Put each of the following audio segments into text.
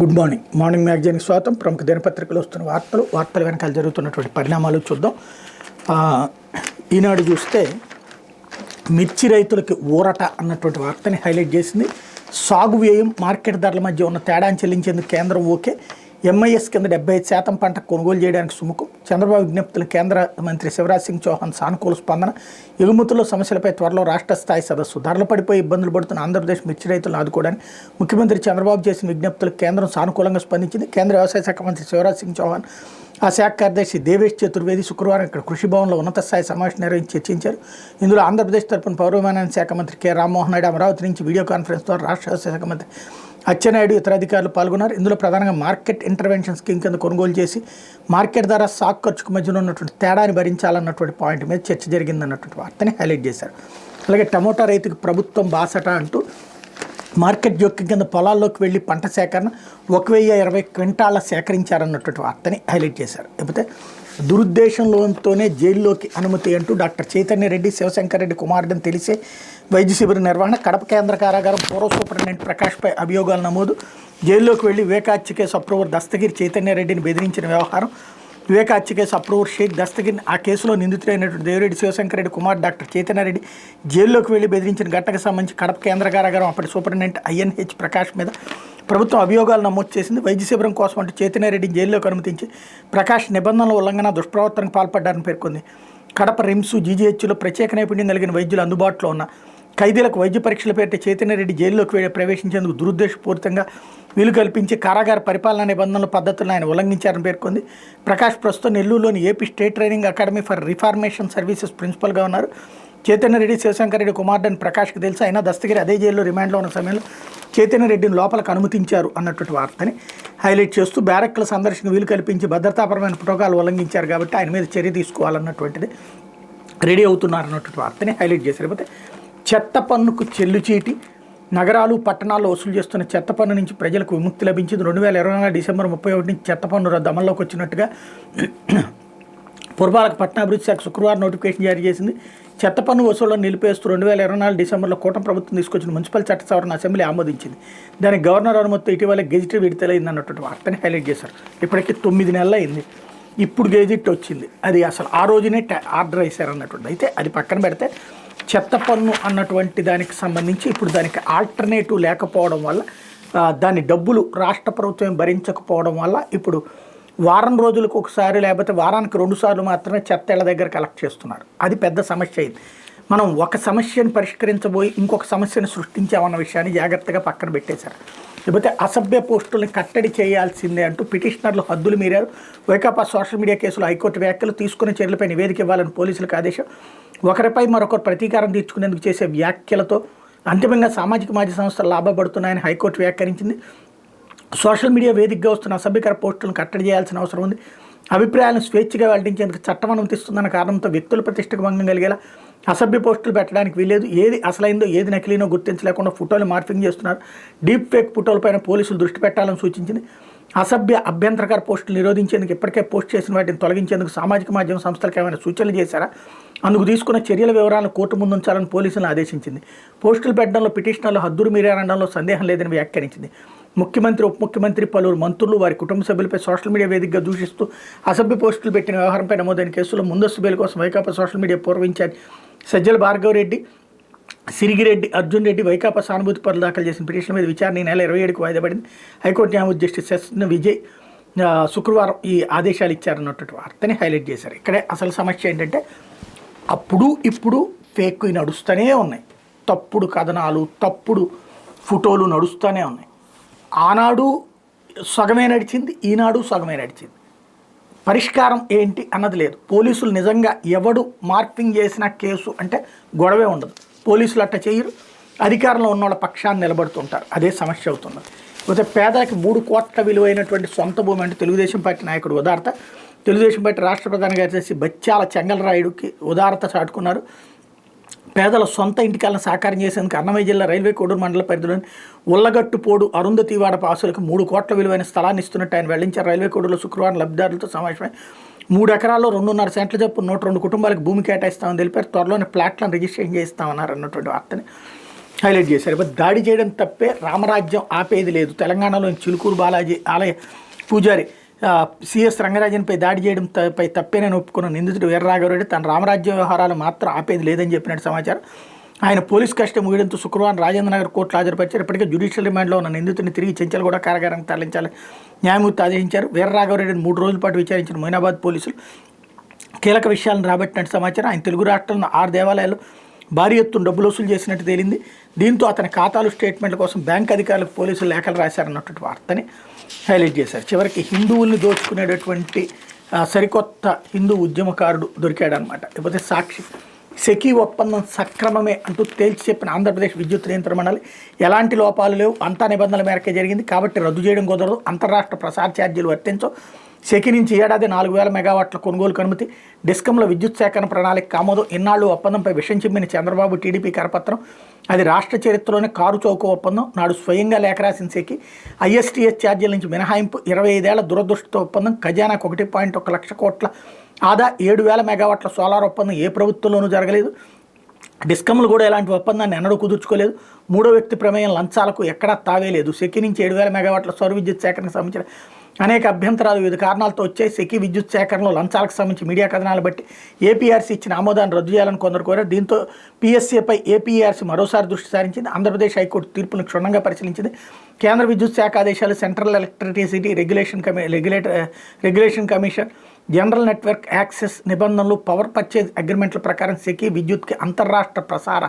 Good morning. Morning మ్యాగజైన్కి స్వాగతం. ప్రముఖ దినపత్రికలు వస్తున్న వార్తల వెనకాల జరుగుతున్నటువంటి పరిణామాలు చూద్దాం. ఈనాడు చూస్తే మిర్చి రైతులకి ఊరట అన్నటువంటి వార్తని హైలైట్ చేసింది. సాగు వ్యయం మార్కెట్ ధరల మధ్య ఉన్న తేడాను చెల్లించేందుకు కేంద్రం ఓకే. ఎంఐఎస్ కింద 75% పంట కొనుగోలు చేయడానికి సుముఖం. చంద్రబాబు విజ్ఞప్తులు కేంద్ర మంత్రి శివరాజ్ సింగ్ చౌహాన్ సానుకూల స్పందన. ఎగుమతుల్లో సమస్యలపై త్వరలో రాష్ట్ర స్థాయి సదస్సు. ధరలు పడిపోయి ఇబ్బందులు పడుతున్న ఆంధ్రప్రదేశ్ మిర్చి రైతులను ఆదుకోవడానికి ముఖ్యమంత్రి చంద్రబాబు చేసిన విజ్ఞప్తులకు కేంద్రం సానుకూలంగా స్పందించింది. కేంద్ర వ్యవసాయ శాఖ మంత్రి శివరాజ్ సింగ్ చౌహాన్, ఆ శాఖ కార్యదర్శి దేవేష్ చతుర్వేది శుక్రవారం ఇక్కడ కృషి భవన్లో ఉన్నత స్థాయి సమావేశం నిర్వహించి చర్చించారు. ఇందులో ఆంధ్రప్రదేశ్ తరపున పౌర విమానయాన శాఖ మంత్రి కె రామ్మోహన్ నాయుడు అమరావతి నుంచి వీడియో కాన్ఫరెన్స్ ద్వారా రాష్ట్ర వ్యవసాయ శాఖ మంత్రి అచ్చెన్నాయుడు ఇతర అధికారులు పాల్గొన్నారు. ఇందులో ప్రధానంగా మార్కెట్ ఇంటర్వెన్షన్ స్కీమ్ కింద కొనుగోలు చేసి మార్కెట్ ధర సాగు ఖర్చుకు మధ్యలో ఉన్నటువంటి తేడాని భరించాలన్నటువంటి పాయింట్ మీద చర్చ జరిగిందన్నటువంటి వార్తని హైలైట్ చేశారు. అలాగే టమోటా రైతుకు ప్రభుత్వం బాసట అంటూ మార్కెట్ జోక్యం కింద పొలాల్లోకి వెళ్ళి పంట సేకరణ 1020 క్వింటాల సేకరించారన్నటువంటి వార్తని హైలైట్ చేశారు. లేకపోతే దురుద్దేశంలోతోనే జైల్లోకి అనుమతి అంటూ డాక్టర్ చైతన్య రెడ్డి, శివశంకర్ రెడ్డి కుమారుడని తెలిసే వైద్య శిబిర నిర్వహణ. కడప కేంద్ర కారాగారం పూర్వ సూపరింటెండెంట్ ప్రకాష్పై అభియోగాలు నమోదు. జైల్లోకి వెళ్లి వివేకాచ్య కేసు అప్రూవర్ దస్తగిరి చైతన్య రెడ్డిని బెదిరించిన వ్యవహారం. వివేకాచ్య కేసు అప్రూవర్ షేక్ దస్తగిరిని ఆ కేసులో నిందితులైనటువంటి దేవిరెడ్డి శివశంకర్ రెడ్డి కుమార్ డాక్టర్ చైతన్య రెడ్డి జైల్లోకి వెళ్లి బెదిరించిన ఘటనకు సంబంధించి కడప కేంద్ర కారాగారం అప్పటి సూపరింటెండెంట్ INH ప్రకాష్ మీద ప్రభుత్వం అభియోగాలు నమోదు చేసింది. వైద్య శిబిరం కోసం అంటూ చైతన్య రెడ్డిని జైల్లోకి అనుమతించి ప్రకాష్ నిబంధనల ఉల్లంఘన దుష్ప్రవర్తనకు పాల్పడ్డారని పేర్కొంది. కడప రిమ్స్ GGHలో ప్రత్యేక నైపుణ్యం కలిగిన వైద్యులు అందుబాటులో ఉన్న ఖైదీలకు వైద్య పరీక్షల పేరిట చైతన్య రెడ్డి జైల్లోకి ప్రవేశించేందుకు దురుద్దేశపూరితంగా వీలు కల్పించి కారాగార పరిపాలనా నిబంధనల పద్ధతులను ఆయన ఉల్లంఘించారని పేర్కొంది. ప్రకాష్ ప్రస్తుతం నెల్లూరులోని AP state training academy for reformation services ప్రిన్సిపల్గా ఉన్నారు. చైతన్య రెడ్డి శివశంకర్ రెడ్డి కుమారుడని ప్రకాష్కి తెలుసు. అయినా దస్తగిరి అదే జైల్లో రిమాండ్లో ఉన్న సమయంలో చైతన్య రెడ్డిని లోపలికి అనుమతించారు అన్నటువంటి వార్తని హైలైట్ చేస్తూ బ్యారక్ల సందర్శనకు వీలు కల్పించి భద్రతాపరమైన ప్రోటోకాల్ ఉల్లంఘించారు కాబట్టి ఆయన మీద చర్య తీసుకోవాలన్నటువంటిది రెడీ అవుతున్నారన్నటువంటి వార్తని హైలైట్ చేశారు. లేకపోతే చెత్త పన్నుకు చెల్లుచీటి. నగరాలు పట్టణాల్లో వసూలు చేస్తున్న చెత్త పన్ను నుంచి ప్రజలకు విముక్తి లభించింది. 2024 డిసెంబర్ 31 నుంచి చెత్త పన్ను రద్దు అమల్లోకి వచ్చినట్టుగా పురపాలక పట్టణాభివృద్ధి శాఖ శుక్రవారం నోటిఫికేషన్ జారీ చేసింది. చెత్త పన్ను వసూళ్లను నిలిపేస్తూ 2024 డిసెంబర్లో కూటమి ప్రభుత్వం తీసుకొచ్చిన మున్సిపల్ చట్ట సవరణ అసెంబ్లీ ఆమోదించింది. దానికి గవర్నర్ అనుమతితో ఇటీవల గెజిట్ విడుదలైంది అన్నటువంటి వార్తని హైలైట్ చేశారు. ఇప్పటికీ 9 నెలలు అయింది, ఇప్పుడు గెజిట్ వచ్చింది. అది అసలు ఆ రోజునే ఆర్డర్ వేశారు అన్నటువంటి. అయితే అది పక్కన పెడితే చెత్త పన్ను అన్నటువంటి దానికి సంబంధించి ఇప్పుడు దానికి ఆల్టర్నేటివ్ లేకపోవడం వల్ల దాని డబ్బులు రాష్ట్ర ప్రభుత్వం భరించకపోవడం వల్ల ఇప్పుడు వారం రోజులకు ఒకసారి లేకపోతే వారానికి 2 సార్లు మాత్రమే చెత్త ఇళ్ళ దగ్గర కలెక్ట్ చేస్తున్నారు. అది పెద్ద సమస్య అయింది. మనం ఒక సమస్యను పరిష్కరించబోయి ఇంకొక సమస్యను సృష్టించామన్న విషయాన్ని జాగ్రత్తగా పక్కన పెట్టేశారు. లేకపోతే అసభ్య పోస్టుల్ని కట్టడి చేయాల్సిందే అంటూ పిటిషనర్లు హద్దులు మీరారు. వైకాపా సోషల్ మీడియా కేసులో హైకోర్టు వ్యాఖ్యలు తీసుకున్న చర్యలపై నివేదిక ఇవ్వాలని పోలీసులకు ఆదేశం. ఒకరిపై మరొకరు ప్రతీకారం తీర్చుకునేందుకు చేసే వ్యాఖ్యలతో అంతిమంగా సామాజిక మాధ్యమ సంస్థలు లాభపడుతున్నాయని హైకోర్టు వ్యాఖ్యానించింది. సోషల్ మీడియా వేదికగా వస్తున్న అసభ్యకర పోస్టులను కట్టడి చేయాల్సిన అవసరం ఉంది. అభిప్రాయాలను స్వేచ్ఛగా వెల్లడించేందుకు చట్టం అనుమతిస్తుందన్న కారణంతో వ్యక్తుల ప్రతిష్టకు భంగం కలిగేలా అసభ్య పోస్టులు పెట్టడానికి వీల్లేదు. ఏది అసలైందో ఏది నకిలీనో గుర్తించలేకుండా ఫోటోలు మార్పింగ్ చేస్తున్నారు. డీప్ ఫేక్ ఫోటోలపైన పోలీసులు దృష్టి పెట్టాలని సూచించింది. అసభ్య అభ్యంతరకర పోస్టులు నిరోధించేందుకు ఇప్పటికే పోస్ట్ చేసిన వాటిని తొలగించేందుకు సామాజిక మాధ్యమ సంస్థలకు ఏమైనా సూచనలు చేశారా, అందుకు తీసుకున్న చర్యల వివరాలను కోర్టు ముందుంచాలని పోలీసులను ఆదేశించింది. పోస్టులు పెట్టడంలో పిటిషనర్లు హద్దులు మీరారనడంలో సందేహం లేదని వ్యాఖ్యానించింది. ముఖ్యమంత్రి, ఉప ముఖ్యమంత్రి, పలువురు మంత్రులు వారి కుటుంబ సభ్యులపై సోషల్ మీడియా వేదికగా దూషిస్తూ అసభ్య పోస్టులు పెట్టిన వ్యవహారంపై నమోదైన కేసులో ముందస్తు బెయిల్ కోసం వైకాపా సోషల్ మీడియా పూర్వ ఇన్ఛార్జ్ సజ్జల భార్గవరెడ్డి, సిరిగిరెడ్డి, అర్జున్ రెడ్డి వైకాపా సానుభూతి పరులు దాఖలు చేసిన పిటిషన్ మీద విచారణ ఈ నెల 27కు వాయిదా పడింది. హైకోర్టు న్యాయమూర్తి జస్టిస్ ఎస్ విజయ్ శుక్రవారం ఈ ఆదేశాలు ఇచ్చారన్నటువంటి వార్తని హైలైట్ చేశారు. ఇక్కడే అసలు సమస్య ఏంటంటే అప్పుడు ఇప్పుడు ఫేక్ నడుస్తూనే ఉన్నాయి. తప్పుడు కథనాలు, తప్పుడు ఫోటోలు నడుస్తూనే ఉన్నాయి. ఆనాడు సగమే నడిచింది, ఈనాడు సగమే నడిచింది. పరిష్కారం ఏంటి అన్నది లేదు. పోలీసులు నిజంగా ఎవడు మార్పింగ్ చేసిన కేసు అంటే గొడవే ఉండదు. పోలీసులు అట్ట చేయరు, అధికారంలో ఉన్న వాళ్ళ పక్షాన్ని నిలబడుతుంటారు. అదే సమస్య అవుతున్నది. పోతే పేదలకు 3 కోట్ల విలువైనటువంటి సొంత భూమి అంటే తెలుగుదేశం పార్టీ నాయకుడు ఉదారత. తెలుగుదేశం పార్టీ రాష్ట్ర ప్రధాన కార్యదర్శి బచ్చాల చెంగలరాయుడుకి ఉదారత చాటుకున్నారు. పేదల సొంత ఇంటికాలను సాకారం చేసేందుకు అన్నమయ్య జిల్లా రైల్వే కోడూరు మండల పరిధిలోని ఉల్లగట్టుపోడు అరుంధతివాడ పాసులకు 3 కోట్ల విలువైన స్థలాన్ని ఇస్తున్నట్టు ఆయన వెల్లడించారు. రైల్వే కోడూరులో శుక్రవారం లబ్ధిదారులతో సమావేశమై 3 ఎకరాల్లో 2.5 సెంట్ల చొప్పున 102 కుటుంబాలకు భూమి కేటాయిస్తామని తెలిపారు. త్వరలోనే ప్లాట్లను రిజిస్ట్రేషన్ చేయిస్తామన్నారు అన్నటువంటి వార్తని హైలైట్ చేశారు. ఇప్పుడు దాడి చేయడం తప్పే, రామరాజ్యం ఆపేది లేదు. తెలంగాణలోని చిలుకూరు బాలాజీ ఆలయ పూజారి సిఎస్ రంగరాజన్పై దాడి చేయడం పై తప్పేనని ఒప్పుకున్న నిందితుడు వీర్రాఘవరెడ్డి తన రామరాజ్య వ్యవహారాలు మాత్రం ఆపేది లేదని చెప్పినట్టు సమాచారం. ఆయన పోలీస్ కస్టడీ ముగియడంతో శుక్రవారం రాజేంద్రనగర్ కోర్టులో హాజరుపరిచారు. ఇప్పటికే జ్యుడిషియల్ రిమాండ్లో ఉన్న నిందితుడిని తిరిగి చెంచల్గూడ కారాగారానికి తరలించాలని న్యాయమూర్తి ఆదేశించారు. వీర్రాఘవరెడ్డిని 3 రోజుల పాటు విచారించిన మొయినాబాద్ పోలీసులు కీలక విషయాలను రాబట్టినట్టు సమాచారం. ఆయన తెలుగు రాష్ట్రాల్లో 6 దేవాలయాలు భారీ ఎత్తున డబ్బులు వసూలు చేసినట్టు తేలింది. దీంతో అతని ఖాతాలు స్టేట్మెంట్ల కోసం బ్యాంక్ అధికారులకు పోలీసులు లేఖలు రాశారన్నటువంటి వార్తని హైలైట్ చేశారు. చివరికి హిందువుల్ని దోచుకునేటటువంటి సరికొత్త హిందూ ఉద్యమకారుడు దొరికాడనమాట. లేకపోతే సాక్షి సెకీ ఒప్పందం సక్రమమే అంటూ తేల్చి చెప్పిన ఆంధ్రప్రదేశ్ విద్యుత్ నియంత్రణ మండలి ఎలాంటి లోపాలు లేవు, అంతా నిబంధనల మేరకే జరిగింది కాబట్టి రద్దు చేయడం కుదరదు, అంతర్రాష్ట్ర ప్రసార ఛార్జీలు వర్తించవు, సెకీ నుంచి ఏడాది 4000 మెగావాట్ల కొనుగోలుకు అనుమతి, డిస్కంలో విద్యుత్ సేకరణ ప్రణాళిక ఆమోదం, ఇన్నాళ్ళు ఒప్పందంపై విషం చిమ్మిన చంద్రబాబు టీడీపీ కరపత్రం, అది రాష్ట్ర చరిత్రలోనే కారు చౌక ఒప్పందం, నాడు స్వయంగా లేఖ రాసిన సెకీ, ఐఎస్టీఎస్ ఛార్జీల నుంచి మినహాయింపు, 25 ఏళ్ల దురదృష్టతో ఒప్పందం, ఖజానాకు 1.1 లక్ష కోట్ల ఆదా, 7000 మెగావాట్ల సోలార్ ఒప్పందం ఏ ప్రభుత్వంలోనూ జరగలేదు, డిస్కంలు కూడా ఎలాంటి ఒప్పందాన్ని ఎన్నడూ కుదుర్చుకోలేదు, 3వ వ్యక్తి ప్రమేయం లంచాలకు ఎక్కడా తావేలేదు, సెకీ నుంచి 7000 మెగావాట్ల సౌర విద్యుత్ సేకరణకు సంబంధించిన అనేక అభ్యంతరాలు వివిధ కారణాలతో వచ్చాయి. సెకీ విద్యుత్ సేకరణలో లంచాలకు సంబంధించి మీడియా కథనాలు బట్టి ఏపీఆర్సీ ఇచ్చిన ఆమోదాన్ని రద్దు చేయాలని కొందరు కోరారు. దీంతో పీఎస్సీపై ఏపీఆర్సీ మరోసారి దృష్టి సారించింది. ఆంధ్రప్రదేశ్ హైకోర్టు తీర్పును క్షుణ్ణంగా పరిశీలించింది. కేంద్ర విద్యుత్ శాఖ ఆదేశాలు, central electricity regulation commission, general network access నిబంధనలు, పవర్ పర్చేజ్ అగ్రిమెంట్ల ప్రకారం సెకీ విద్యుత్కి అంతర్రాష్ట్ర ప్రసార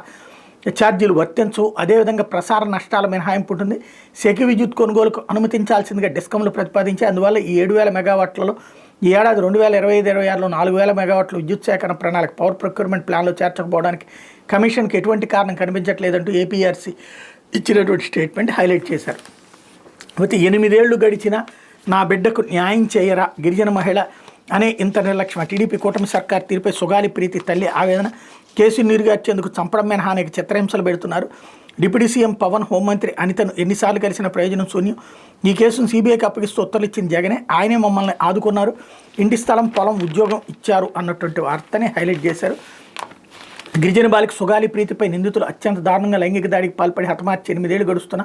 ఛార్జీలు వర్తించవు. అదేవిధంగా ప్రసార నష్టాల మినహాయింపు ఉంటుంది. సెకీ విద్యుత్ కొనుగోలుకు అనుమతించాల్సిందిగా డిస్కంలు ప్రతిపాదించి అందువల్ల ఈ 7000 మెగావాట్లలో ఈ ఏడాది 2025-26లో 4000 మెగావాట్ల విద్యుత్ సేకరణ ప్రణాళిక పవర్ ప్రొక్యూర్మెంట్ ప్లాన్లో చేర్చకపోవడానికి కమిషన్కి ఎటువంటి కారణం కనిపించట్లేదంటూ ఏపీఆర్సీ ఇచ్చినటువంటి స్టేట్మెంట్ హైలైట్ చేశారు. అయితే 8 ఏళ్లు గడిచినా నా బిడ్డకు న్యాయం చేయరా గిరిజన మహిళ అనే ఇంత నిర్లక్ష్యం. టీడీపీ కూటమి సర్కార్ తీరుపై సుగాలి ప్రీతి తల్లి ఆవేదన. కేసు నీరుగార్చేందుకు చంపడం మినహా అనేక చిత్రహింసలు పెడుతున్నారు. డిప్యూటీ సీఎం పవన్, హోంమంత్రి అనితను ఎన్నిసార్లు కలిసిన ప్రయోజనం శూన్యం. ఈ కేసును సీబీఐకి అప్పగిస్తూ ఉత్తర్వులు ఇచ్చిన జగనే, ఆయనే మమ్మల్ని ఆదుకున్నారు, ఇంటి స్థలం, పొలం, ఉద్యోగం ఇచ్చారు అన్నటువంటి వార్తని హైలైట్ చేశారు. గిరిజన బాలిక సుగాలి ప్రీతిపై నిందితులు అత్యంత దారుణంగా లైంగిక దాడికి పాల్పడి హతమార్చి 8 ఏళ్లు గడుస్తున్నా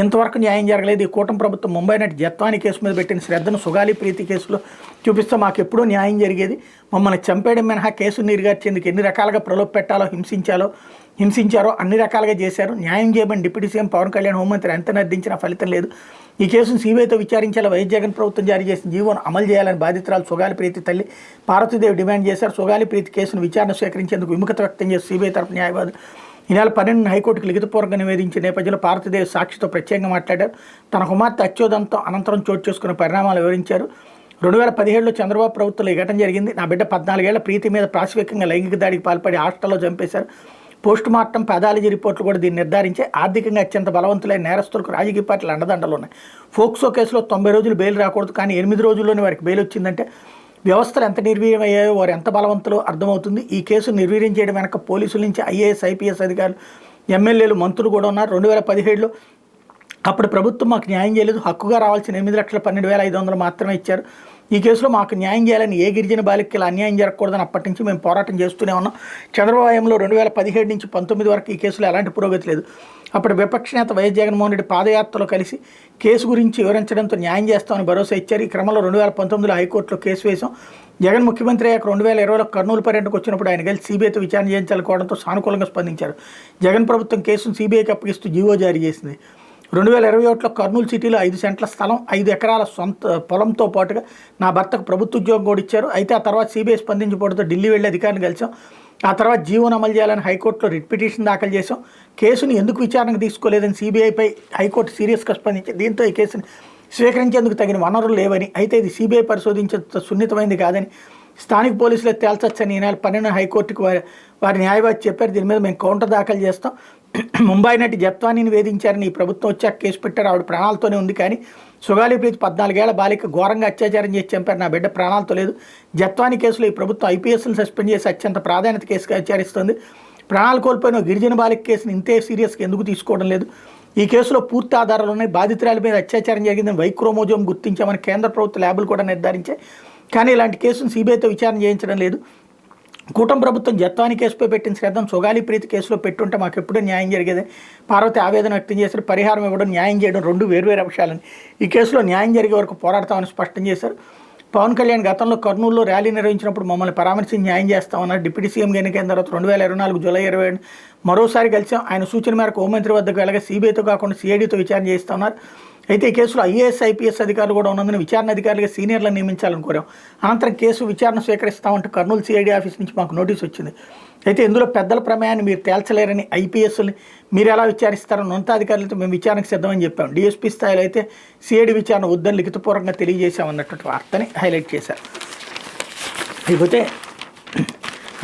ఇంతవరకు న్యాయం జరగలేదు. ఈ కూటమి ప్రభుత్వం ముంబై నటి జత్వాని కేసు మీద పెట్టిన శ్రద్ధను సుగాలి ప్రీతి కేసులో చూపిస్తే మాకు ఎప్పుడూ న్యాయం జరిగేది. మమ్మల్ని చంపేయడం మినహా కేసు నీరుగార్చేందుకు ఎన్ని రకాలుగా ప్రలోభ పెట్టాలో హింసించారో అన్ని రకాలుగా చేశారు. న్యాయం చేయమని డిప్యూటీ సీఎం పవన్ కళ్యాణ్, హోంమంత్రి ఎంత నిర్దించినా ఫలితం లేదు. ఈ కేసును సీబీఐతో విచారించేలా వైఎస్ జగన్ ప్రభుత్వం జారీ చేసిన జీవోను అమలు చేయాలని బాధితురాలు సుగాలి ప్రీతి తల్లి పార్వతీదేవి డిమాండ్ చేశారు. సుగాలి ప్రీతి కేసును విచారణ స్వీకరించేందుకు విముఖత వ్యక్తం చేసి సీబీఐ తరఫు న్యాయవాది ఈ నెల 12 హైకోర్టుకు లిఖితపూర్వకంగా నివేదించిన నేపథ్యంలో పార్వతీదేవి సాక్షితో ప్రత్యేకంగా మాట్లాడారు. తన కుమార్తె అత్యోదంతం అనంతరం చోటు చేసుకున్న పరిణామాలు వివరించారు. 2017లో చంద్రబాబు ప్రభుత్వంలో ఈ ఘటన జరిగింది. నా బిడ్డ 14 ఏళ్ల ప్రీతి మీద ప్రాశ్వికంగా లైంగిక దాడికి పాల్పడి హాస్టల్లో చంపేశారు. పోస్ట్ మార్టం పెథాలజీ రిపోర్ట్లు కూడా దీన్ని నిర్ధారించే. ఆర్థికంగా అత్యంత బలవంతులైన నేరస్తులకు రాజకీయ పార్టీలు అండదండలు ఉన్నాయి. ఫోక్సో కేసులో 90 రోజులు బెయిల్ రాకూడదు, కానీ 8 రోజుల్లోనే వారికి బెయిల్ వచ్చిందంటే వ్యవస్థలు ఎంత నిర్వీర్యం అయ్యాయో, వారు ఎంత బలవంతులో అర్థమవుతుంది. ఈ కేసు నిర్వీర్యం చేయడం వెనక పోలీసుల నుంచి ఐఏఎస్, ఐపీఎస్ అధికారులు, ఎమ్మెల్యేలు, మంత్రులు కూడా ఉన్నారు. 2017లో అప్పుడు ప్రభుత్వం మాకు న్యాయం చేయలేదు, హక్కుగా రావాల్సిన 8,12,500 మాత్రమే ఇచ్చారు. ఈ కేసులో మాకు న్యాయం చేయాలని ఏ గిరిజన బాలికకి ఇలా అన్యాయం జరగకూడదని అప్పటి నుంచి మేము పోరాటం చేస్తూనే ఉన్నాం. చంద్రబాబు హయాంలో 2017 నుంచి 19 వరకు ఈ కేసులో ఎలాంటి పురోగతి లేదు. అప్పుడు విపక్ష నేత వైఎస్ జగన్మోహన్ రెడ్డి పాదయాత్రలో కలిసి కేసు గురించి వివరించడంతో న్యాయం చేస్తామని భరోసా ఇచ్చారు. ఈ క్రమంలో 2019లో హైకోర్టులో కేసు వేశాం. జగన్ ముఖ్యమంత్రి అయ్యాక 2020లో కర్నూలు పర్యటనకు వచ్చినప్పుడు ఆయన కలిసి సీబీఐతో విచారణ చేయించాలనుకోవడంతో సానుకూలంగా స్పందించారు. జగన్ ప్రభుత్వం కేసును సీబీఐకి అప్పగిస్తూ జీవో జారీ చేసింది. 2021లో కర్నూలు సిటీలో 5 సెంట్ల స్థలం, 5 ఎకరాల సొంత పొలంతో పాటుగా నా భర్తకు ప్రభుత్వ ఉద్యోగం కూడా ఇచ్చారు. అయితే ఆ తర్వాత సీబీఐ స్పందించకపోవడంతో ఢిల్లీ వెళ్ళి అధికారిని కలిసాం. ఆ తర్వాత జీవోను అమలు చేయాలని హైకోర్టులో రిట్ పిటిషన్ దాఖలు చేశాం. కేసును ఎందుకు విచారణకు తీసుకోలేదని సీబీఐపై హైకోర్టు సీరియస్గా స్పందించింది. దీంతో ఈ కేసును స్వీకరించేందుకు తగిన వనరులు లేవని, అయితే ఇది సీబీఐ పరిశోధించేంత సున్నితమైంది కాదని స్థానిక పోలీసులే తేల్చొచ్చని ఈ నెల 12 హైకోర్టుకు వారి న్యాయవాది చెప్పారు. దీని మీద మేము కౌంటర్ దాఖలు చేస్తాం. ముంబై నటి జత్వానీని వేధించారని ఈ ప్రభుత్వం వచ్చాక కేసు పెట్టారు. ఆవిడ ప్రాణాలతోనే ఉంది, కానీ సుగాలి ప్రీతి 14 ఏళ్ల బాలిక ఘోరంగా అత్యాచారం చేసి చంపారు. నా బిడ్డ ప్రాణాలతో లేదు. జత్వానీ కేసులో ఈ ప్రభుత్వం ఐపీఎస్ను సస్పెండ్ చేసి అత్యంత ప్రాధాన్యత కేసుగా విచారిస్తుంది. ప్రాణాలు కోల్పోయిన గిరిజన బాలిక కేసును ఇంతే సీరియస్గా ఎందుకు తీసుకోవడం లేదు? ఈ కేసులో పూర్తి ఆధారాలు ఉన్నాయి. బాధితురాల మీద అత్యాచారం జరిగిందని వైక్రోమోజోమ్ గుర్తించామని కేంద్ర ప్రభుత్వ ల్యాబులు కూడా నిర్ధారించాయి. కానీ ఇలాంటి కేసును సీబీఐతో విచారణ చేయించడం లేదు. కూటమి ప్రభుత్వం జత్వాని కేసుపై పెట్టిన శ్రద్ధను సొగాలి ప్రీతి కేసులో పెట్టుంటే మాకు ఎప్పుడూ న్యాయం జరిగేది. పార్వతి ఆవేదన వ్యక్తం చేశారు. పరిహారం ఇవ్వడం, న్యాయం చేయడం రెండు వేర్వేరు అంశాలని. ఈ కేసులో న్యాయం జరిగే వరకు పోరాడతామని స్పష్టం చేశారు. పవన్ కళ్యాణ్ గతంలో కర్నూలులో ర్యాలీ నిర్వహించినప్పుడు మమ్మల్ని పరామర్శించి న్యాయం చేస్తామన్నారు. డిప్యూటీ సీఎంగా ఎన్నికైన తర్వాత 2024 జూలై 27 మరోసారి కలిసాం. ఆయన సూచన మేరకు హోంమంత్రి వద్దకు వెళ్ళగా సీబీఐతో కాకుండా సిఐడితో విచారణ చేస్తున్నారు. అయితే ఈ కేసులో ఐఏఎస్ ఐపీఎస్ అధికారులు కూడా ఉన్నందున విచారణ అధికారులుగా సీనియర్లను నియమించాలని కోరాం. అనంతరం కేసు విచారణ స్వీకరిస్తామంటూ కర్నూలు సిఐడి ఆఫీస్ నుంచి మాకు నోటీస్ వచ్చింది. అయితే ఇందులో పెద్దల ప్రమేయాన్ని మీరు తేల్చలేరని, ఐపీఎస్ని మీరు ఎలా విచారిస్తారని ఉన్నతాధికారులతో మేము విచారణకు సిద్ధమని చెప్పాం. డీఎస్పీ స్థాయిలో అయితే సిఐడి విచారణ వద్దని లిఖితపూర్వకంగా తెలియజేశామన్నటువంటి వార్తని హైలైట్ చేశారు. అయిపోతే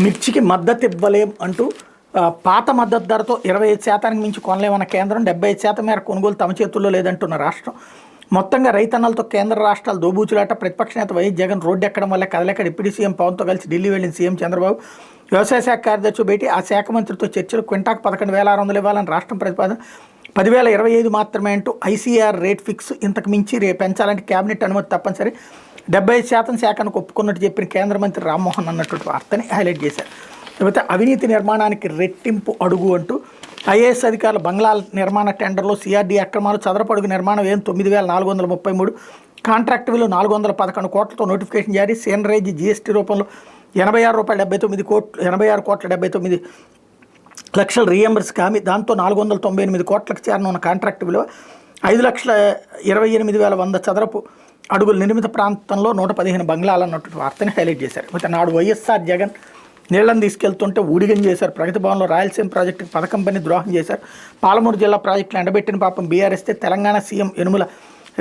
మిర్చికి మద్దతు ఇవ్వలేం అంటూ పాత మద్దతు ధరతో 25% మించి కొనలేమన్న కేంద్రం, 75% మేర కొనుగోలు తమ చేతుల్లో లేదంటున్న రాష్ట్రం. మొత్తంగా రైతన్నలతో కేంద్ర రాష్ట్రాలు దోబూచులాట. ప్రతిపక్ష నేత వైఎస్ జగన్ రోడ్డు ఎక్కడం వల్ల కదలేక డిప్యూటీ సీఎం పవన్తో కలిసి ఢిల్లీ వెళ్లిన సీఎం చంద్రబాబు. వ్యవసాయ శాఖ కార్యదర్శి భేటీ, ఆ శాఖ మంత్రితో చర్చలు. క్వింటాకు 11,600 ఇవ్వాలని రాష్ట్రం ప్రతిపాదన. 10,025 మాత్రమే అంటూ ఐసీఆర్ రేట్ ఫిక్స్. ఇంతకు మించి పెంచాలంటే కేబినెట్ అనుమతి తప్పనిసరి. 75% శాఖను ఒప్పుకున్నట్టు చెప్పిన కేంద్ర మంత్రి రామ్మోహన్ అన్నటువంటి వార్తని హైలైట్ చేశారు. లేకపోతే అవినీతి నిర్మాణానికి రెట్టింపు అడుగు అంటూ ఐఏఎస్ అధికారుల బంగ్లాల నిర్మాణ టెండర్లో సిఆర్డీ అక్రమాలు. చదరపు అడుగు నిర్మాణం వ్యయం 9,433, కాంట్రాక్ట్ విలువ 411 కోట్లతో నోటిఫికేషన్ జారీ. సీనరేజ్ జీఎస్టీ రూపంలో ₹86.79 లక్షల రీఎంబర్స్ హామీ. దాంతో 498 కోట్లకు చేరనున్న కాంట్రాక్ట్ విలువ. 5,28,100 చదరపు అడుగులు నిర్మిత ప్రాంతంలో 115 బంగ్లాలు అన్నటువంటి వార్తని హైలైట్ చేశారు. అయితే నాడు వైఎస్ఆర్ జగన్ నీళ్లను తీసుకెళ్తుంటే ఊడిగం చేశారు. ప్రగతి భవన్లో రాయలసీమ ప్రాజెక్టుకి పథకం పని ద్రోహం చేశారు. పాలమూరు జిల్లా ప్రాజెక్టులు ఎండబెట్టిన పాపం బీఆర్ఎస్తే. తెలంగాణ సీఎం యనుమల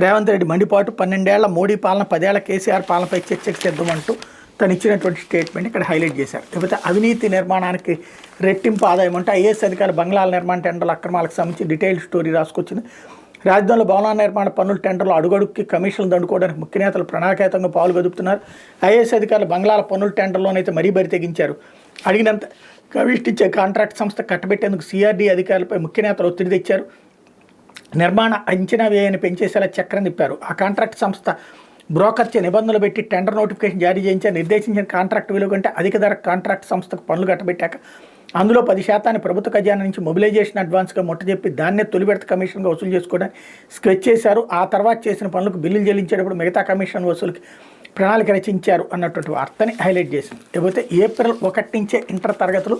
రేవంత్ రెడ్డి మండిపాటు. 12 ఏళ్ల మోడీ పాలన, 10 ఏళ్ల కేసీఆర్ పాలనపై చర్చకు సిద్ధమంటూ తను ఇచ్చినటువంటి స్టేట్మెంట్ ఇక్కడ హైలైట్ చేశారు. లేకపోతే అవినీతి నిర్మాణానికి రెట్టింపు ఆదాయం అంటే ఐఏఎస్ అధికారులు బంగ్లాల నిర్మాణ టెండర్ల అక్రమాలకు సంబంధించి డీటెయిల్ స్టోరీ రాసుకొచ్చింది. రాజధానిలో భవనాల నిర్మాణ పన్నుల టెండర్లు అడుగడుక్కి కమిషన్లు దండుకోవడానికి ముఖ్య నేతలు ప్రణాళికాయుతంగా పాలు గదుపుతున్నారు. ఐఏఎస్ అధికారులు బంగ్లాల పన్నుల టెండర్లోనైతే మరీ బరి తెగించారు. అడిగినంత కమిషన్ ఇచ్చే కాంట్రాక్ట్ సంస్థ కట్టబెట్టేందుకు సిఆర్డీ అధికారులపై ముఖ్య నేతలు ఒత్తిడి తెచ్చారు. నిర్మాణ అంచనా వ్యయాన్ని పెంచేసేలా చక్రం తిప్పారు. ఆ కాంట్రాక్ట్ సంస్థ బ్రోకర్చే నిబంధనలు పెట్టి టెండర్ నోటిఫికేషన్ జారీ చేయించారు. నిర్దేశించిన కాంట్రాక్ట్ విలువ కంటే అధిక ధర కాంట్రాక్ట్ సంస్థకు పన్నులు కట్టబెట్టాక అందులో 10% ప్రభుత్వ ఖజానా నుంచి మొబిలైజేషన్ అడ్వాన్స్గా ముట్టజెప్పి దాన్నే తొలి విడత కమిషన్గా వసూలు చేసుకోవడానికి స్కెచ్ చేశారు. ఆ తర్వాత చేసిన పనులకు బిల్లులు చెల్లించేటప్పుడు మిగతా కమిషన్ వసూలుకి ప్రణాళిక రచించారు అన్నటువంటి వార్తని హైలైట్ చేసింది. లేకపోతే ఏప్రిల్ 1 నుంచే ఇంటర్ తరగతులు.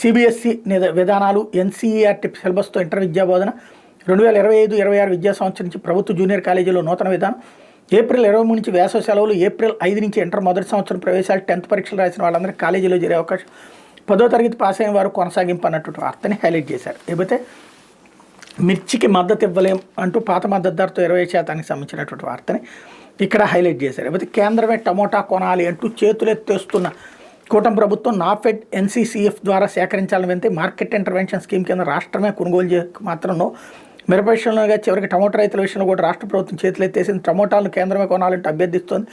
సిబిఎస్ఈ విధానాలు, ఎన్సీఈఆర్టీ సిలబస్తో ఇంటర్ విద్యా బోధన. 2025-26 విద్యా సంవత్సరం నుంచి ప్రభుత్వ జూనియర్ కాలేజీలో నూతన విధానం. ఏప్రిల్ 23 నుంచి వేసవి సెలవులు. ఏప్రిల్ 5 నుంచి ఇంటర్ మొదటి సంవత్సరం ప్రవేశాలు. 10th పరీక్షలు రాసిన వాళ్ళందరికీ కాలేజీలో చేరే అవకాశం. 10వ తరగతి పాస్ అయిన వారు కొనసాగింపు అన్నటువంటి వార్తని హైలైట్ చేశారు. లేకపోతే మిర్చికి మద్దతు ఇవ్వలేం అంటూ పాత మద్దతు ధరతో 20% సంబంధించినటువంటి వార్తని ఇక్కడ హైలైట్ చేశారు. లేకపోతే కేంద్రమే టమోటా కొనాలి అంటూ చేతులెత్తేస్తున్న కూటమి ప్రభుత్వం నాఫెడ్ ఎన్సీసీఎఫ్ ద్వారా సేకరించాలని వెంతే మార్కెట్ ఇంటర్వెన్షన్ స్కీమ్ కింద రాష్ట్రమే కొనుగోలు మాత్రం మిరప విషయంలోగా చివరికి టమోటా రైతుల విషయంలో కూడా రాష్ట్ర ప్రభుత్వం చేతులెత్తేసింది. టమోటాలను కేంద్రమే కొనాలంటూ అభ్యర్థిస్తోంది.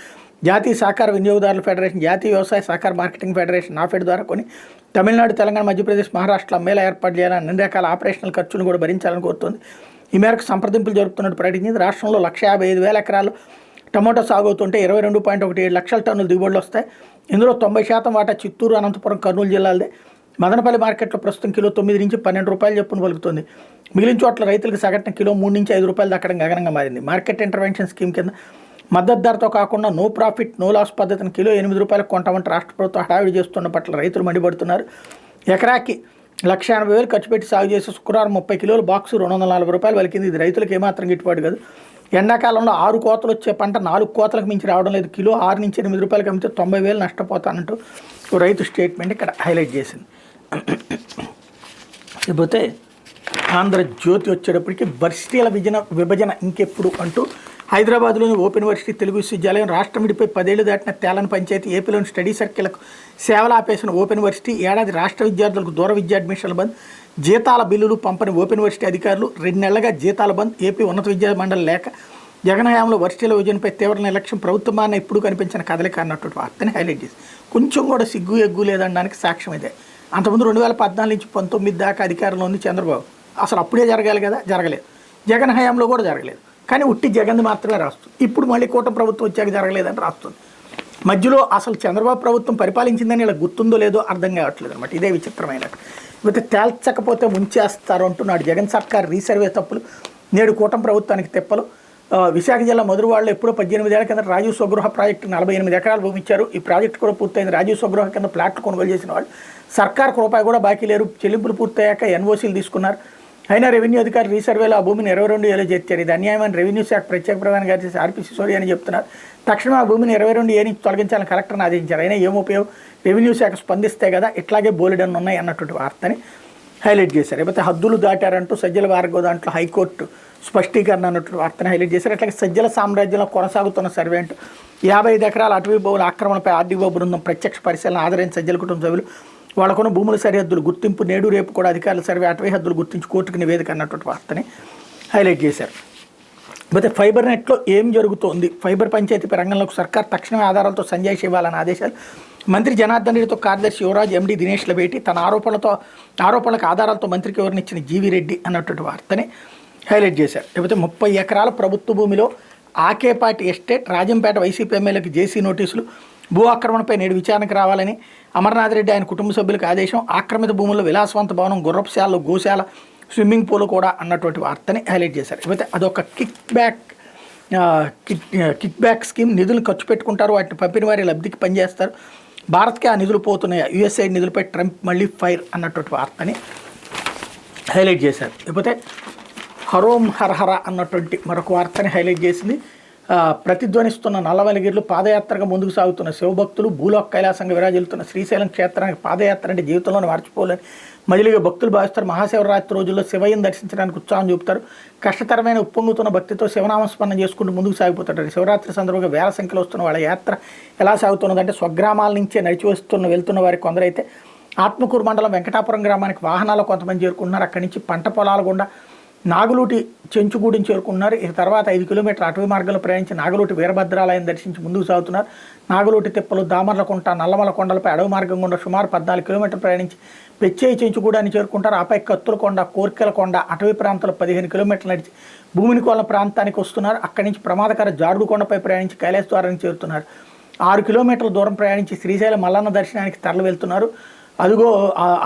జాతీయ సహకార వినియోగదారుల ఫెడరేషన్, జాతీయ వ్యవసాయ సహకార మార్కెటింగ్ ఫెడరేషన్ నాఫెడ్ ద్వారా కొని తమిళనాడు, తెలంగాణ, మధ్యప్రదేశ్, మహారాష్ట్ర అమ్మేలా ఏర్పాటు చేయాలని, అన్ని రకాల ఆపరేషనల్ ఖర్చులను కూడా భరించాలని కోరుతోంది. ఈ మేరకు సంప్రదింపులు జరుపుతున్నట్టు ప్రకటించింది. రాష్ట్రంలో 155,000 ఎకరాలు టమోటా సాగు అవుతుంటే 22.17 లక్షల టన్నుల దిగుబడులు వస్తాయి. ఇందులో 90% వాటా చిత్తూరు, అనంతపురం, కర్నూలు జిల్లాలదే. మదనపల్లి మార్కెట్లో ప్రస్తుతం కిలో 9 నుంచి 12 రూపాయలు చొప్పున పలుకుతుంది. మిగిలిన చోట్ల రైతులకు సగటున కిలో 3 నుంచి 5 రూపాయలు దక్కడం గగనంగా మారింది. మార్కెట్ ఇంటర్వెన్షన్ స్కీమ్ కింద మద్దతు ధరతో కాకుండా నో ప్రాఫిట్ నో లాస్ పద్ధతిని కిలో 8 రూపాయలకు కొంటామంటే రాష్ట్ర ప్రభుత్వం హడావిడి చేస్తున్న పట్ల రైతులు మండిపడుతున్నారు. ఎకరాకి 1,80,000 ఖర్చు పెట్టి సాగు చేసి శుక్రవారం 30 కిలోల బాక్సు 240 రూపాయలు పలికింది. ఇది రైతులకు ఏమాత్రం గిట్టుబాటు కాదు. ఎండాకాలంలో 6 కోతలు వచ్చే పంట 4 కోతలకు మించి రావడం లేదు. కిలో 6 నుంచి 8 రూపాయలకి అమ్మితే 90,000 నష్టపోతానంటూ రైతు స్టేట్మెంట్ ఇక్కడ హైలైట్ చేసింది. లేకపోతే ఆంధ్రజ్యోతి వచ్చేటప్పటికి వర్సిటీల విభజన ఇంకెప్పుడు అంటూ హైదరాబాద్లోని ఓపెన్ వర్సిటీ తెలుగు విశ్వవిద్యాలయం రాష్ట్రం విడిపై 10 ఏళ్లు దాటిన తేలని పంచాయతీ. ఏపీలోని స్టడీ సర్కిళ్లకు సేవలు ఆపేసిన ఓపెన్ వర్సిటీ. ఏడాది రాష్ట్ర విద్యార్థులకు దూర విద్యా అడ్మిషన్ల బంద్. జీతాల బిల్లులు పంపని ఓపెన్ వర్సిటీ అధికారులు. 2 నెలలుగా జీతాల బంద్. ఏపీ ఉన్నత విద్యా మండలి లేక జగన్ హయాంలో వర్సిటీల విభజనపై తీవ్ర నిర్లక్ష్యం. ప్రభుత్వాన్ని ఎప్పుడు కనిపించిన కదలిక అన్నటువంటి వార్తని హైలైట్ చేసి కొంచెం కూడా సిగ్గు ఎగ్గు లేదనడానికి సాక్ష్యం ఇదే. అంతకుముందు 2014 నుంచి 19 దాకా అధికారంలో ఉంది చంద్రబాబు. అసలు అప్పుడే జరగాలి కదా, జరగలేదు. జగన్ హయాంలో కూడా జరగలేదు. కానీ ఉట్టి జగన్ మాత్రమే రాస్తుంది. ఇప్పుడు మళ్ళీ కూటమి ప్రభుత్వం వచ్చాక జరగలేదని రాస్తుంది. మధ్యలో అసలు చంద్రబాబు ప్రభుత్వం పరిపాలించిందని ఇలా గుర్తుందో లేదో అర్థం కావట్లేదు అనమాట. ఇదే విచిత్రమైనట్టు. ఇకపోతే తేల్చకపోతే ముంచేస్తారు అంటున్నాడు జగన్ సర్కార్ రీసర్వే తప్పులు నేడు కూటమి ప్రభుత్వానికి తెప్పలు. విశాఖ జిల్లా మధురవాడలో ఎప్పుడో 18 ఏళ్ల కింద రాజీవ్ స్వగృహ ప్రాజెక్టు 48 ఎకరాలు భూమి ఇచ్చారు. ఈ ప్రాజెక్టు కూడా పూర్తయింది. రాజీవ్ స్వగృహ కింద ప్లాట్లు కొనుగోలు చేసిన వాళ్ళు సర్కార్కు రూపాయి కూడా బాకీ లేరు. చెల్లింపులు పూర్తయ్యాక ఎన్ఓసీలు తీసుకున్నారు. అయినా రెవెన్యూ అధికారి రీసర్వేలో ఆ భూమిని 22 ఏళ్ళు చేర్చారు. ఇది అన్యాయమని రెవెన్యూ శాఖ ప్రత్యేక ప్రధాన కార్యదర్శి ఆర్పి సిసోడి అని చెప్తున్నారు. తక్షణం ఆ భూమిని 22 ఏ నుంచి తొలగించాలని కలెక్టర్ని ఆదేశించారు. అయినా ఏం ఉపయోగం, రెవెన్యూ శాఖ స్పందిస్తే కదా ఇట్లాగే బోలెడన్ ఉన్నాయి అన్నటువంటి వార్తని హైలైట్ చేశారు. లేకపోతే హద్దులు దాటారంటూ సజ్జల భార్గవ దాంట్లో హైకోర్టు స్పష్టీకరణ అన్నటువంటి వార్తని హైలైట్ చేశారు. అట్లాగే సజ్జల సామ్రాజ్యంలో కొనసాగుతున్న సర్వే అంటూ 55 ఎకరాల అటవీ భూముల ఆక్రమణపై ఆర్డీఓ బృందం ప్రత్యక్ష పరిశీలన ఆదరైన సజ్జల కుటుంబ సభ్యులు వాళ్ళకున్న భూముల సరిహద్దులు గుర్తింపు నేడు రేపు కూడా అధికారుల సర్వే అటవీ హద్దులు గుర్తించి కోర్టుకు నివేదిక అన్నటువంటి వార్తని హైలైట్ చేశారు. అయితే ఫైబర్ నెట్లో ఏం జరుగుతోంది, ఫైబర్ పంచాయతీ రంగంలోకి సర్కార్ తక్షణమే ఆధారాలతో సంజయ్ ఇవ్వాలని ఆదేశాలు. మంత్రి జనార్దన్ రెడ్డితో కార్యదర్శి యువరాజ్ ఎండీ దినేష్ల భేటీ. తన ఆరోపణలకు ఆధారాలతో మంత్రికి వివరణ జీవీ రెడ్డి అన్నటువంటి వార్తని హైలైట్ చేశారు. లేకపోతే 30 ఎకరాల ప్రభుత్వ భూమిలో ఆకేపాటి ఎస్టేట్ రాజంపేట వైసీపీ ఎమ్మెల్యేకి జేసీ నోటీసులు. భూ ఆక్రమణపై నేడు విచారణకు రావాలని అమర్నాథ్ రెడ్డి ఆయన కుటుంబ సభ్యులకు ఆదేశం. ఆక్రమిత భూముల్లో విలాసవంత భవనం, గుర్రపుశాలలు, గోశాల, స్విమ్మింగ్ పూల్ కూడా అన్నటువంటి వార్తని హైలైట్ చేశారు. లేకపోతే అదొక కిక్ బ్యాక్ స్కీమ్. నిధులు ఖర్చు పెట్టుకుంటారు, వాటిని పంపిన వారి లబ్ధికి పనిచేస్తారు. భారత్కి ఆ నిధులు పోతున్నాయి. యుఎస్ఐ నిధులపై ట్రంప్ మళ్ళీ ఫైర్ అన్నటువంటి వార్తని హైలైట్ చేశారు. లేకపోతే హరోం హరహర అన్నటువంటి మరొక వార్తని హైలైట్ చేసింది. ప్రతిధ్వనిస్తున్న నల్లవెలగిర్లు పాదయాత్రగా ముందుకు సాగుతున్న శివభక్తులు. భూలోక కైలాసంగా విరాజిల్లుతున్న శ్రీశైలం క్షేత్రానికి పాదయాత్ర అంటే జీవితంలోనే మర్చిపోలేని మజిలిగా భక్తులు భావిస్తారు. మహాశివరాత్రి రోజుల్లో శివయ్యను దర్శించడానికి ఉత్సాహం చూపుతారు. కష్టతరమైన ఉప్పొంగుతున్న భక్తితో శివనామస్మరణ చేసుకుంటూ ముందుకు సాగిపోతారు. శివరాత్రి సందర్భంగా వేల సంఖ్యలో వస్తున్న వాళ్ళ యాత్ర ఎలా సాగుతున్నదంటే వెళ్తున్న వారికి కొందరైతే ఆత్మకూరు మండలం వెంకటాపురం గ్రామానికి వాహనాలు కొంతమంది చేరుకుంటున్నారు. అక్కడి నుంచి పంట పొలాల గుండా నాగులూటి చెంచుగూడిని చేరుకున్నారు. ఇక తర్వాత 5 కిలోమీటర్ల అటవీ మార్గంలో ప్రయాణించి నాగులూటి వీరభద్రాలయం దర్శించి ముందుకు సాగుతున్నారు. నాగులూటి తిప్పలు, దామర్లకుంట, నల్లమల కొండలపై అడవి మార్గం గుండా సుమారు 14 కిలోమీటర్లు ప్రయాణించి పెచ్చేయి చెంచుగూడాన్ని చేరుకుంటారు. ఆపై కత్తులకొండ, కోర్కెలకొండ అటవీ ప్రాంతంలో 15 కిలోమీటర్లు నడిచి భూమిని కోళ్ళ ప్రాంతానికి వస్తున్నారు. అక్కడి నుంచి ప్రమాదకర జారుడుకొండపై ప్రయాణించి కైలాస ద్వారానికి చేరుతున్నారు. 6 కిలోమీటర్ల దూరం ప్రయాణించి శ్రీశైలం మల్లన్న దర్శనానికి తరలి వెళ్తున్నారు. అదుగో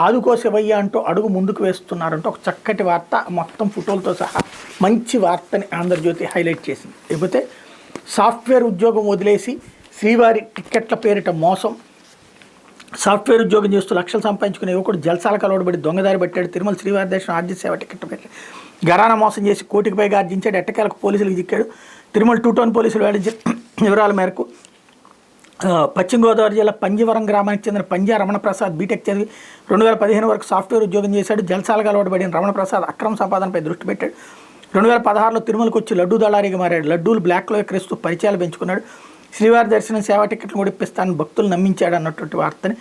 ఆదుకో శివయ్య అంటూ అడుగు ముందుకు వేస్తున్నారంటూ ఒక చక్కటి వార్త, మొత్తం ఫోటోలతో సహా మంచి వార్తని ఆంధ్రజ్యోతి హైలైట్ చేసింది. లేకపోతే సాఫ్ట్వేర్ ఉద్యోగం వదిలేసి శ్రీవారి టిక్కెట్ల పేరిట మోసం. సాఫ్ట్వేర్ ఉద్యోగం చేస్తూ లక్షలు సంపాదించుకునే యువకుడు జల్సాలకు అలవాటుపడి దొంగదారి పెట్టాడు. తిరుమల శ్రీవారి దర్శనం ఆర్జీ సేవ టిక్కెట్ల పేరిట గరానా మోసం చేసి కోటికి పైగా ఆర్జించాడు. ఎట్టకేలకు పోలీసులకు చిక్కాడు. తిరుమల 2 టౌన్ పోలీసులు వెల్లడించిన వివరాల మేరకు పశ్చిమ గోదావరి జిల్లా పంజవరం గ్రామానికి చెందిన పంజా రమణప్రసాద్ బీటెక్ చదివి 2015 వరకు సాఫ్ట్వేర్ ఉద్యోగం చేశాడు. జల్సాలకు అలవాటుపడిన రమణప్రసాద్ అక్రమ సంపాదనపై దృష్టి పెట్టాడు. 2016లో తిరుమలకు వచ్చి లడ్డూ దళారీగా మారాడు. లడ్డూలు బ్లాక్లో ఎక్కరిస్తూ పరిచయాలు పెంచుకున్నాడు. శ్రీవారి దర్శనం సేవా టికెట్లు ముడిపిస్తానని భక్తులు నమ్మించాడు అన్నటువంటి వార్తని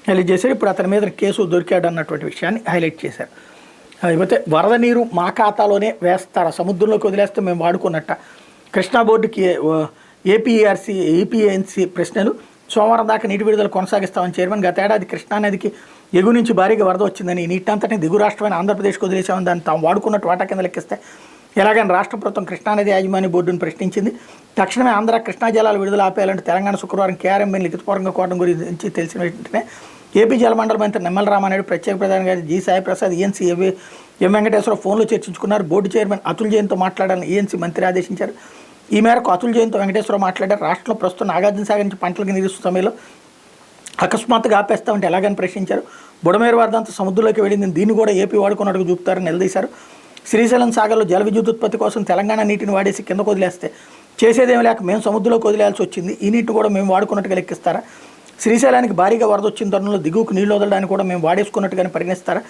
హైలైట్ చేశాడు. ఇప్పుడు అతని మీద కేసు దొరికాడు అన్నటువంటి విషయాన్ని హైలైట్ చేశారు. అయిపోతే వరద నీరు మా ఖాతాలోనే వేస్తారా, సముద్రంలోకి వదిలేస్తే మేము వాడుకున్నట్ట. కృష్ణా బోర్డుకి ఏపీఎన్సీ ప్రశ్నలు. సోమవారం దాకా నీటి విడుదల కొనసాగిస్తామని చైర్మన్. గతేడాది కృష్ణానదికి ఎగువ నుంచి భారీగా వరద వచ్చిందని, నీటంతటిని దిగు రాష్ట్రమైన ఆంధ్రప్రదేశ్కు వదిలేసామని దాన్ని తాము వాడుకున్నట్టు వాటా కింద లెక్కిస్తే ఎలాగని రాష్ట్ర ప్రభుత్వం కృష్ణానది యాజమాన్య బోర్డును ప్రశ్నించింది. తక్షణమే ఆంధ్ర కృష్ణా జలాలు విడుదల ఆపేయాలంటే తెలంగాణ శుక్రవారం కేఆర్ఎంబీని లిఖితపూర్వకంగా కోరడం గురించి తెలిసిన వెంటనే ఏపీ జలమండల మంత్రి నిమ్మల రామానాయుడు, ప్రత్యేక ప్రధాన గారి జి సాయిప్రసాద్, ఈఎన్సీ ఎం వెంకటేశ్వరరావు ఫోన్లో చర్చించుకున్నారు. బోర్డు చైర్మన్ అతుల్ జైన్తో మాట్లాడాలని ఈఎన్సీ మంత్రి ఆదేశించారు. ఈ మేరకు అతుల్ జైన్తో వెంకటేశ్వరరావు మాట్లాడారు. రాష్ట్రంలో ప్రస్తుతం నాగార్జున సాగర్ నుంచి పంటలకు నీరుస్తున్న సమయంలో అకస్మాత్తుగా ఆపేస్తామంటే ఎలాగని ప్రశ్నించారు. బుడమేరు వరదంతా సముద్రంలోకి వెళ్ళింది, దీన్ని కూడా ఏపీ వాడుకున్నట్టుగా చూపుతారని నిలదీశారు. శ్రీశైలం సాగర్లో జల విద్యుత్ ఉత్పత్తి కోసం తెలంగాణ నీటిని వాడేసి కిందకు వదిలేస్తే చేసేదేమి లేక మేము సముద్రంలోకి వదిలేయాల్సి వచ్చింది. ఈ నీటిని కూడా మేము వాడుకున్నట్టుగా లెక్కిస్తారా? శ్రీశైలానికి భారీగా వరద వచ్చిన తరుణంలో దిగువకు నీళ్లు వదలడానికి కూడా మేము వాడేసుకున్నట్టుగానే పరిగణిస్తారా?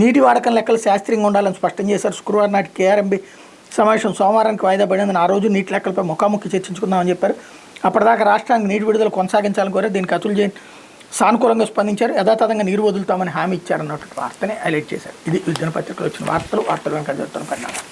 నీటి వాడకం లెక్కలు శాస్త్రీయంగా ఉండాలని స్పష్టం చేశారు. శుక్రవారం నాటి కేఆర్ఎంబీ సమావేశం సోమవారానికి వాయిదా పడినందున ఆ రోజు నీటి లెక్కలపై ముఖాముఖి చర్చించుకుందామని చెప్పారు. అప్పటిదాకా రాష్ట్రానికి నీటి విడుదల కొనసాగించాలని కోరారు. దీనికి అతుల్ జైన్ సానుకూలంగా స్పందించారు. యథాతథంగా నీరు వదులుతామని హామీ ఇచ్చారన్నటువంటి వార్తని హైలైట్ చేశారు. ఇది దినపత్రికలో వచ్చిన వార్తలు వెంకట జరుగుతున్న పరిణామాలు.